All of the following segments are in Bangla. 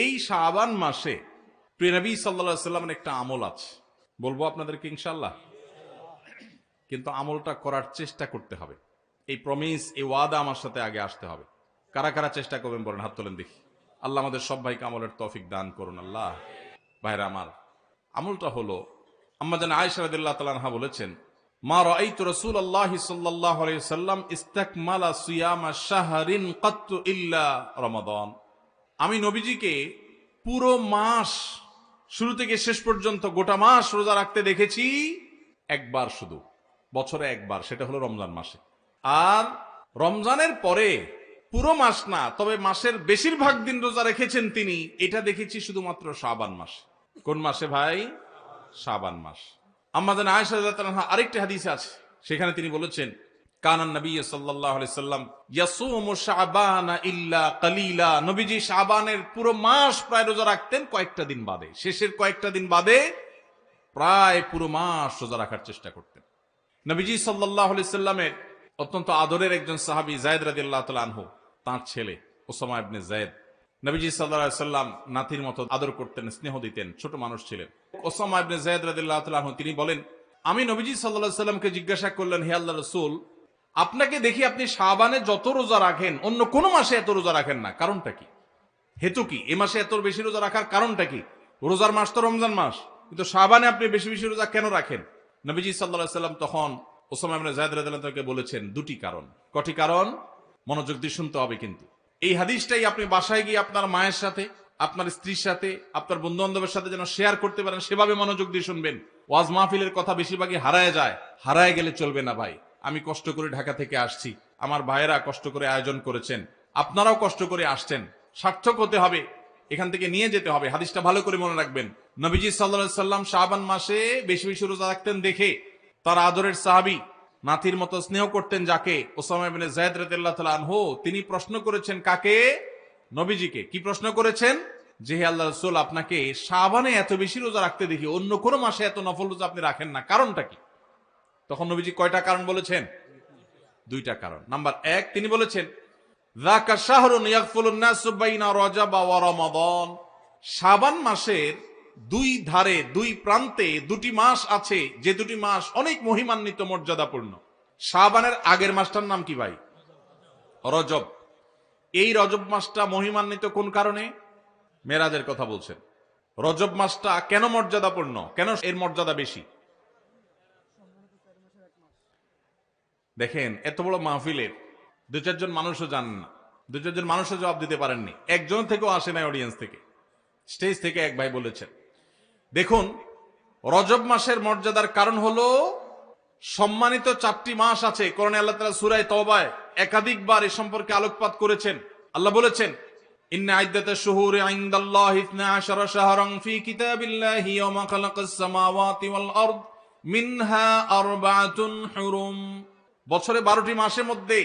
এই শাবান মাসে প্রিয় নবী সাল্লাল্লাহু আলাইহি ওয়াসাল্লামের একটা আমল আছে, বলবো আপনাদেরকে ইনশাআল্লাহ, কিন্তু আমলটা করার চেষ্টা করতে হবে। এই প্রমিস, এই ওয়াদা আমার সাথে আগে আসতে হবে। কারা কারা চেষ্টা করবেন বলেন, হাত তোলেন দেখি। আল্লাহ আমাদের সব ভাইকে আমলের তৌফিক দান করুন। আল্লাহ। ভাইরা আমার, আমলটা হলো, আম্মা জান আয়েশা রাদিয়াল্লাহু তাআলা আনহা বলেছেন, মা রাআইতু রাসূলুল্লাহি সাল্লাল্লাহু আলাইহি ওয়াসাল্লাম ইসতাকমালা সিয়ামা শাহরিন কাত্তু ইল্লা রমাদান। আমি নবীজিকে পুরো মাস, শুরু থেকে শেষ পর্যন্ত গোটা মাস রোজা রাখতে দেখেছি একবার, শুধু বছরে একবার, সেটা হলো রমজান মাসে। আর রমজানের পরে পুরো মাস না, তবে মাসের বেশিরভাগ দিন রোজা রেখেছেন তিনি, এটা দেখেছি শুধুমাত্র শাবান মাস। কোন মাসে ভাই? শাবান মাস। আম্মা জান আয়েশা রাদিয়াল্লাহু আনহা আরেকটি হাদিসে আছে, সেখানে তিনি বলেছেন, কানান নবী সাল্লাল্লাহু আলাইহি সাল্লাম ইয়াসুমু শাবানা ইল্লা কালিলা। নবীজি শাবানের পুরো মাস প্রায় রোজা রাখতেন, কয়েকটা দিন বাদে, শেষের কয়েকটা দিন বাদে প্রায় পুরো মাস রোজা রাখার চেষ্টা করতেন। নবীজি সাল্লাল্লাহু আলাইহি সাল্লামের অত্যন্ত আদরের একজন সাহাবী যায়েদ রাদিয়াল্লাহু তাআলা আনহু, তার ছেলে ওসামা ইবনে যায়েদ, নবীজি সাল্লাল্লাহু আলাইহি সাল্লাম নাতির মতো আদর করতেন, স্নেহ দিতেন, ছোট মানুষ ছিলেন। ওসামা ইবনে যায়েদ রাদিয়াল্লাহু তাআলা আনহু তিনি বলেন, আমি নবীজি সাল্লাল্লাহু আলাইহি সাল্লামকে জিজ্ঞাসা করলেন, হে আল্লাহর রাসূল, আপনাকে দেখি আপনি শাবানে যত রোজা রাখেন অন্য কোন মাসে এত রোজা রাখেন না, কারণটা কি? হেতু কি? এ মাসে এত বেশি রোজা রাখার কারণটা কি? রোজার মাস তো রমজান মাস, কিন্তু শাবানে আপনি বেশি বেশি রোজা কেন রাখেন? নবীজি সাল্লাল্লাহু আলাইহি সাল্লাম তখন ওসামা ইবনে যায়েদ রাদিয়াল্লাহু তাআলাকে বলেছেন দুটি কারণ। কটি কারণ? মনোযোগ দিয়ে শুনতে হবে কিন্তু। এই হাদিসটাই আপনি বাসায় গিয়ে আপনার মায়ের সাথে, আপনার স্ত্রীর সাথে, আপনার বন্ধু বান্ধবের সাথে যেন শেয়ার করতে পারেন, সেভাবে মনোযোগ দিয়ে শুনবেন। ওয়াজ মাহফিলের কথা বেশিরভাগই হারায় যায়, হারায় গেলে চলবে না ভাই। আমি কষ্ট করে ঢাকা থেকে আসছি, আমার ভাইয়েরা কষ্ট করে আয়োজন করেছেন, আপনারাও কষ্ট করে আসছেন, সার্থক হতে হবে, এখান থেকে নিয়ে যেতে হবে। হাদিসটা ভালো করে মনে রাখবেন। নবীজি সাল্লাল্লাহু আলাইহি সাল্লাম শাবান মাসে বেশি বেশি রোজা রাখতেন দেখে তার আদরের সাহাবী, নাতির মতো স্নেহ করতেন যাকে, ওসামা ইবনে যায়েদ রাদিয়াল্লাহু তাআলা আনহু, তিনি প্রশ্ন করেছেন কাকে? নবীজিকে। কি প্রশ্ন করেছেন? যে হে আল্লাহর রাসূল, আপনাকে শাবানে এত বেশি রোজা রাখতে দেখি, অন্য কোন মাসে এত নফল রোজা আপনি রাখেন না, কারণটা কি? তখন নবীজি কয়টা কারণ বলেছেন? দুইটা কারণ। নাম্বার এক, তিনি বলেছেন, যাকা শাহরুন ইয়াগফুলুন নাসু বাইনা রজব ওয়া রমাদান। শাবান মাসের দুই ধারে, দুই প্রান্তে দুটি মাস আছে, যে দুটি মাস অনেক মহিমান্বিত, মর্যাদাপূর্ণ। শাবানের আগের মাসটার নাম কি ভাই? রজব। এই রজব মাসটা মহিমান্বিত কোন কারণে? মেরাজের কথা বলছেন। রজব মাসটা কেন মর্যাদাপূর্ণ, কেন এর মর্যাদা বেশি? দেখেন, এত বড় মাহফিলের দু চারজন মানুষও জানেন না, দু চারজন মানুষও জবাব দিতে পারেননি, একজন থেকেও আসে নাই অডিয়েন্স থেকে। স্টেজ থেকে এক ভাই বলেছেন, দেখুন, রজব মাসের মর্যাদার কারণ হলো সম্মানিত 4টি মাস আছে। কোরআনে আল্লাহ তাআলা সূরা তাওবায় একাধিকবার এ সম্পর্কে আলোকপাত করেছেন। আল্লাহ বলেছেন, ইন্না ইদ্দাতাশ শুহুরি ইনদাল্লাহি 12 শাহরান ফি কিতাবিল্লাহি ইয়াওমা খালাকাস সামাওয়াতি ওয়াল আরদ মিনহা আরবাআতুন হুরুম। বছরে 12টি মাসের মধ্যে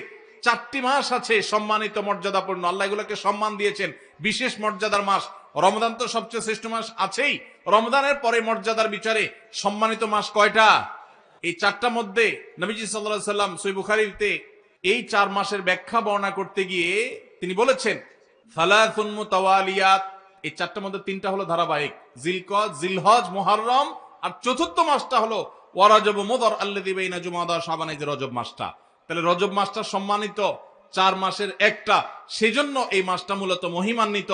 4টি মাস আছে সম্মানিত, মর্যাদাপূর্ণ। আল্লাহ এগুলোকে সম্মান দিয়েছেন, বিশেষ মর্যাদার মাস। রমজান তো সবচেয়ে শ্রেষ্ঠ মাস আছেই, রমজানের পরে মর্যাদার বিচারে সম্মানিত মাস কয়টা? এই 4টার মধ্যে নবীজি সাল্লাল্লাহু আলাইহি সাল্লাম সহিহ বুখারীতে এই 4 মাসের ব্যাখ্যা বর্ণনা করতে গিয়ে তিনি বলেছেন, সালাসুন মুতাওয়ালিয়াত। এই 4টার মধ্যে 3টা হলো ধারাবাহিক, জিলকদ, জিলহজ, মুহররম, আর চতুর্থ মাসটা হলো ওয়া রজব মুদর আল্লাযী বাইনা জুমাদা শাবান, এই যে রজব মাসটা। তাহলে রজব মাসটা সম্মানিত 4 মাসের একটা, সেজন্য এই মাসটা মূলত মহিমান্বিত।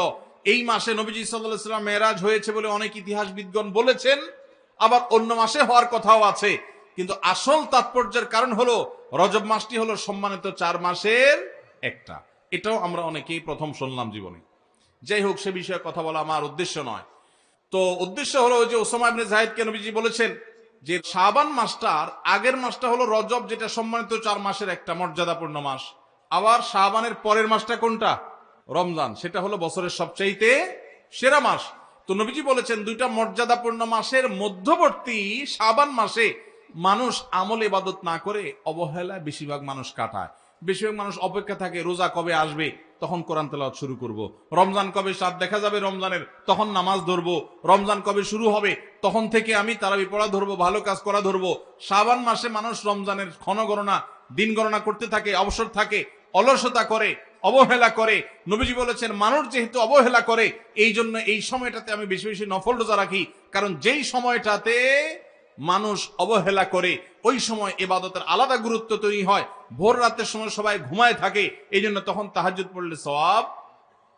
এই মাসে নবীজি সাল্লাল্লাহু আলাইহি সাল্লাম মেরাজ হয়েছে বলে অনেক ইতিহাসবিদগণ বলেছেন, আবার অন্য মাসে হওয়ার কথাও আছে, কিন্তু আসল তাৎপর্যের কারণ হলো রজব মাসটি হলো সম্মানিত 4 মাসের একটা। এটাও আমরা অনেকেই প্রথম শুনলাম জীবনে। যাই হোক, সে বিষয়ে কথা বলা আমার উদ্দেশ্য নয়। তো উদ্দেশ্য হলো যে ওসামা ইবনে যায়েদকে নবীজি বলেছেন যে শাবান মাসটার আগের মাসটা হলো রজব, যেটা সম্মানিত 4 মাসের একটা, মর্যাদাপূর্ণ মাস। আবার শাবানের পরের মাসটা কোনটা? রমজান, সেটা হলো বছরের সবচাইতে সেরা মাস। তো নবীজি বলেছেন, দুইটা মর্যাদাপূর্ণ মাসের মধ্যবর্তী শাবান মাসে মানুষ আমল ইবাদত না করে অবহেলায় বেশিরভাগ মানুষ কাটায়। বেশিরভাগ মানুষ অপেক্ষা থাকে রোজা কবে আসবে, তখন কোরআন তেলাওয়াত শুরু করব। রমজান কবে চাঁদ দেখা যাবে রমজানের, তখন নামাজ ধরবো। রমজান কবে শুরু হবে, তখন থেকে আমি তারাবি পড়া ধরবো, ভালো কাজ করা ধরবো। শাবান মাসে মানুষ রমজানের ক্ষণ গণনা, দিন গণনা করতে থাকে, অবসর থাকে, অলসতা করে, অবহেলা করে। নবীজি বলেছেন মানুষ যেহেতু অবহেলা করে, এই জন্য এই সময়টাতে আমি বেশি বেশি নফল রোজা রাখি, কারণ যেই সময়টাতে মানুষ অবহেলা করে ওই সময় ইবাদতের আলাদা গুরুত্ব তৈরি হয়। ভোর রাতের সময় সবাই ঘুমায় থাকে, এই জন্য তখন তাহাজ্জুদ পড়লে সওয়াব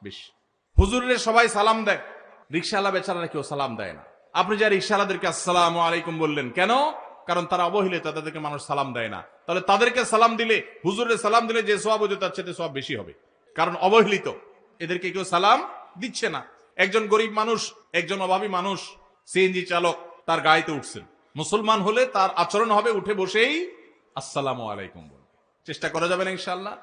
বেশি। হুজুরের সবাই সালাম দেয়, রিকশাওয়ালা বেচারারা কেউ সালাম দেয় না। আপনি যা রিকশাওয়ালাদেরকে আসসালামু আলাইকুম বললেন কেন? কারণ তারা অবহেলিত, তাদেরকে মানুষ সালাম দেয় না। তাহলে তাদেরকে সালাম দিলে, হুজুরের সালাম দিলে যে সওয়াব হতো তার চেয়ে সওয়াব বেশি হবে, কারণ অবহেলিত, এদেরকে কেউ সালাম দিচ্ছে না। একজন গরিব মানুষ, একজন অভাবী মানুষ, সিএনজি চালক, তার গাড়িতে উঠছেন, মুসলমান হলে তার আচরণ হবে উঠে বসেই আসসালামু আলাইকুম বলবে। চেষ্টা করা যাবে না ইনশাআল্লাহ?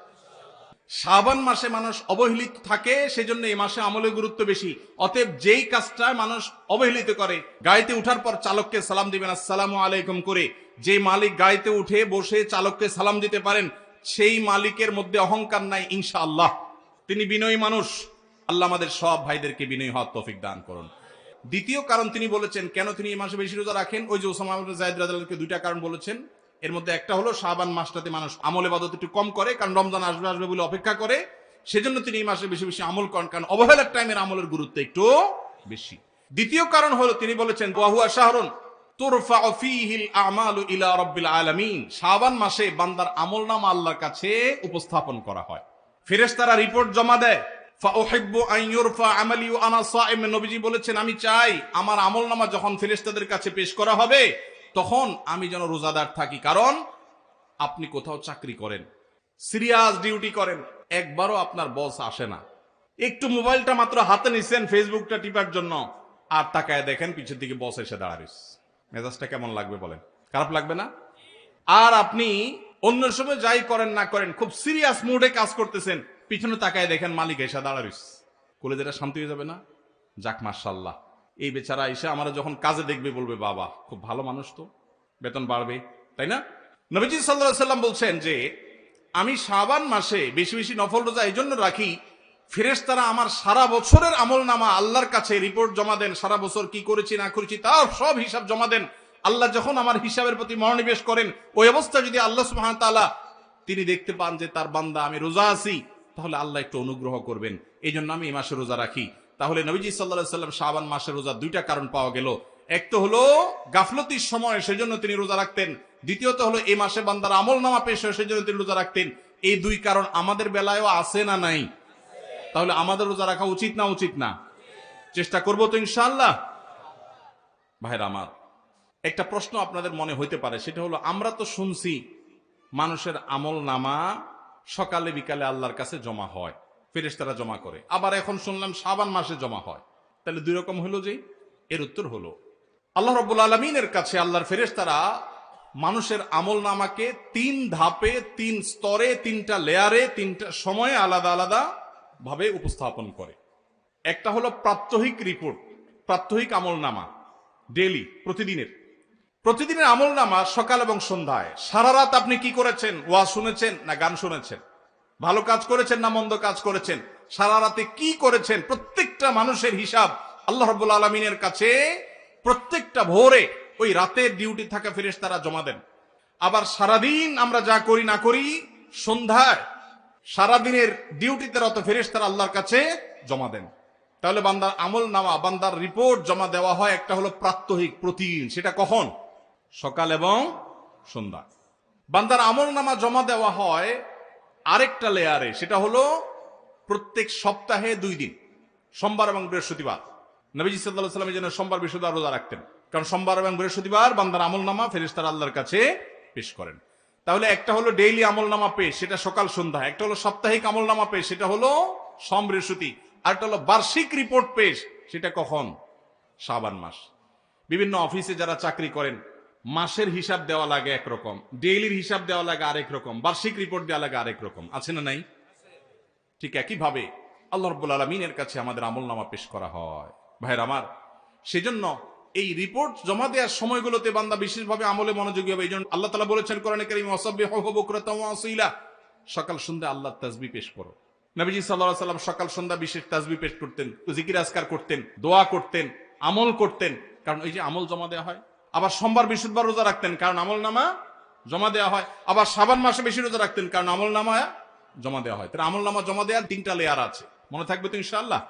শাবান মাসে মানুষ অবহেলিত থাকে, সেজন্য এই মাসে আমলের গুরুত্ব বেশি। অতএব যেই কাজটা মানুষ অবহেলিত করে, গাড়িতে উঠার পর চালককে সালাম দিবেন আসসালামু আলাইকুম করে। যে মালিক গাড়িতে উঠে বসে চালককে সালাম দিতে পারেন, সেই মালিকের মধ্যে অহংকার নাই ইনশাআল্লাহ, তিনি বিনয়ী মানুষ। আল্লাহ আমাদের সব ভাইদেরকে বিনয়ী হওয়ার তৌফিক দান করুন। দ্বিতীয় কারণ তিনি বলেছেন কেন তিনি এই মাসে বেশি রোজা রাখেন, ওই যে ওসামা ইবনে যায়েদ রাদিয়াল্লাহু আনহু দুইটা কারণ বলেছেন। এর মধ্যে একটা হলো শাবান মাসটাতে মানুষ আমল ইবাদত একটু কম করে, কারণ রমজান আসবে আসবে বলে অপেক্ষা করে, সেজন্য তিনি এই মাসে বেশি বেশি আমল করেন, কারণ অবহেলার টাইমের আমলের গুরুত্ব একটু বেশি। দ্বিতীয় কারণ হলো তিনি বলেছেন ওয়া হুয়া শাহরুন তুরফাউ ফীহিল আমালু ইলা রাব্বিল আলামিন, শাবান মাসে বান্দার আমলনামা আল্লাহর কাছে উপস্থাপন করা হয়, ফেরেশতারা রিপোর্ট জমা দেয়। ফাউহিব্বু আন ইউরফা আমালি ওয়া আনা সাইম, নবীজি বলেছেন আমি চাই আমার আমলনামা যখন ফেরেশতাদের কাছে পেশ করা হবে তখন আমি যেন রোজাদার থাকি। কারণ আপনি কোথাও চাকরি করেন, সিরিয়াস ডিউটি করেন, একবারও আপনার বস আসে না, একটু মোবাইলটা মাত্র হাতে নিছেন ফেসবুকটা টিপার জন্য, আর তাকায় দেখেন পিছের দিকে বস এসে দাঁড়াইছে, মেজাজটা কেমন লাগবে বলেন? খারাপ লাগবে না? আর আপনি অন্য সময় যাই করেন না করেন, খুব সিরিয়াস মুডে কাজ করতেছেন, পিছনে তাকায় দেখেন মালিক এসে দাঁড়াইছে, কলেজেটা শান্তি হয়ে যাবে না? যাক মাশাআল্লাহ, এই বেচারা এসে আমরা যখন কাজে দেখবে বলবে বাবা খুব ভালো মানুষ, তো বেতন বাড়বে, তাই না? নবীজি সাল্লাল্লাহু আলাইহি সাল্লাম বলছেন যে আমি শাবান মাসে বেশি বেশি নফল রোজা এই জন্য রাখি, ফেরেশতারা আমার সারা বছরের আমলনামা আল্লাহর কাছে রিপোর্ট জমা দেন, সারা বছর কি করেছি না করেছি তার সব হিসাব জমা দেন। আল্লাহ যখন আমার হিসাবের প্রতি মনোনিবেশ করেন, ওই অবস্থা যদি আল্লাহ সুবহানাহু ওয়া তাআলা তিনি দেখতে পান যে তার বান্দা আমি রোজা আছি, তাহলে আল্লাহ একটু অনুগ্রহ করবেন, এই জন্য আমি এই মাসে রোজা রাখি। তাহলে নবীজি সাল্লাল্লাহু আলাইহি সাল্লাম শাবান মাসের রোজা দুইটা কারণ পাওয়া গেল, এক তো হলো গাফলতির সময় সেজন্য তিনি রোজা রাখতেন, দ্বিতীয়ত হলো এই মাসে বান্দার আমলনামা পেশ হয় সেজন্য তিনি রোজা রাখতেন। এই দুই কারণ আমাদের বেলায়ও আছে না নাই? তাহলে আমাদের রোজা রাখা উচিত না উচিত না? চেষ্টা করব তো ইনশাআল্লাহ। ভাইরা আমার, একটা প্রশ্ন আপনাদের মনে হইতে পারে, সেটা হলো আমরা তো শুনছি মানুষের আমলনামা সকালে বিকালে আল্লাহর কাছে জমা হয়, ফেরেশতারা জমা করে, আবার এখন শুনলাম শাবান মাসে জমা হয়, তাহলে দুই রকম হলো যে? এর উত্তর হলো আল্লাহ রাব্বুল আলামিনের কাছে আল্লাহর ফেরেশতারা মানুষের আমলনামাকে তিন ধাপে, তিন স্তরে, তিনটা লেয়ারে, তিনটা সময়ে আলাদা আলাদা ভাবে উপস্থাপন করে। একটা হলো প্রাত্যহিক রিপোর্ট, প্রাত্যহিক আমলনামা, ডেইলি, প্রতিদিনের আমলনামা সকাল এবং সন্ধ্যায়, সারা রাত আপনি কি করেছেন, ওয়াজ শুনেছেন না গান শুনেছেন, ভালো কাজ করেছেন না মন্দ কাজ করেছেন, সারা রাতে কি করেছেন, প্রত্যেকটা মানুষের হিসাব আল্লাহ রাব্বুল আলামিনের কাছে প্রত্যেকটা ভোরে ওই রাতের ডিউটি থাকা ফেরেশতারা জমা দেন। আবার সারাদিন আমরা যা করি না করি, সন্ধ্যায় সারাদিনের ডিউটিতে রত ফেরেশতারা আল্লাহর কাছে জমা দেন। তাহলে বান্দার আমলনামা, বান্দার রিপোর্ট জমা দেওয়া হয়, একটা হলো প্রাত্যহিক, প্রতিদিন, সেটা কখন? সকাল এবং সন্ধ্যা। বান্দার আমলনামা জমা দেওয়া হয় আরেকটা লেয়ারে, সেটা হলো প্রত্যেক সপ্তাহে 2 দিন, সোমবার এবং বৃহস্পতিবার। নবীজি সাল্লাল্লাহু আলাইহি ওয়াসাল্লাম যেন সোমবার বৃহস্পতিবার রোজা রাখতেন, কারণ সোমবার এবং বৃহস্পতিবার বান্দার আমলনামা ফেরেশতারা আল্লাহর কাছে পেশ করেন। তাহলে একটা হলো ডেইলি আমলনামা পেশ, সেটা সকাল সন্ধ্যা, একটা হলো সাপ্তাহিক আমলনামা পেশ, সেটা হলো সোম বৃহস্পতি, আরেকটা হলো বার্ষিক রিপোর্ট পেশ, সেটা কখন? শাবান মাস। বিভিন্ন অফিসে যারা চাকরি করেন মাসের হিসাব দেওয়া লাগে একরকম, ডেইলির হিসাব দেওয়া লাগে আরেক রকম, বার্ষিক রিপোর্ট দেওয়া লাগে আরেক রকম, আছে না নাই? ঠিক একইভাবে আল্লাহ রাব্বুল আলামিনের কাছে আমাদের আমলনামা পেশ করা হয়। ভাইরা আমার, সেজন্য এই রিপোর্ট জমা দেওয়ার সময়গুলোতে বান্দা বিশেষভাবে আমলে মনোযোগী হবে। এই জন্য আল্লাহ তাআলা বলেছেন কোরআনে কারীমে ওয়াসাব্বিহুহু বুকরাতাও ওয়া আসীলা, সকাল সন্ধ্যা আল্লাহর তাসবিহ পেশ করো। নবীজি সাল্লাল্লাহু আলাইহি ওয়াসাল্লাম সকাল সন্ধ্যা বিশেষ তাসবিহ পেশ করতেন, জিকির আজকার করতেন, দোয়া করতেন, আমল করতেন, কারণ এই যে আমল জমা দেওয়া হয়। আবার সোমবার বৃহস্পতিবার রোজা রাখতেন, কারণ আমলনামা জমা দেওয়া হয়। আবার শাবান মাসে বেশি রোজা রাখতেন, কারণ আমলনামা জমা দেওয়া হয়। তাহলে আমল নামা জমা দেওয়ার 3টা লেয়ার আছে, মনে থাকবে তো ইনশাআল্লাহ।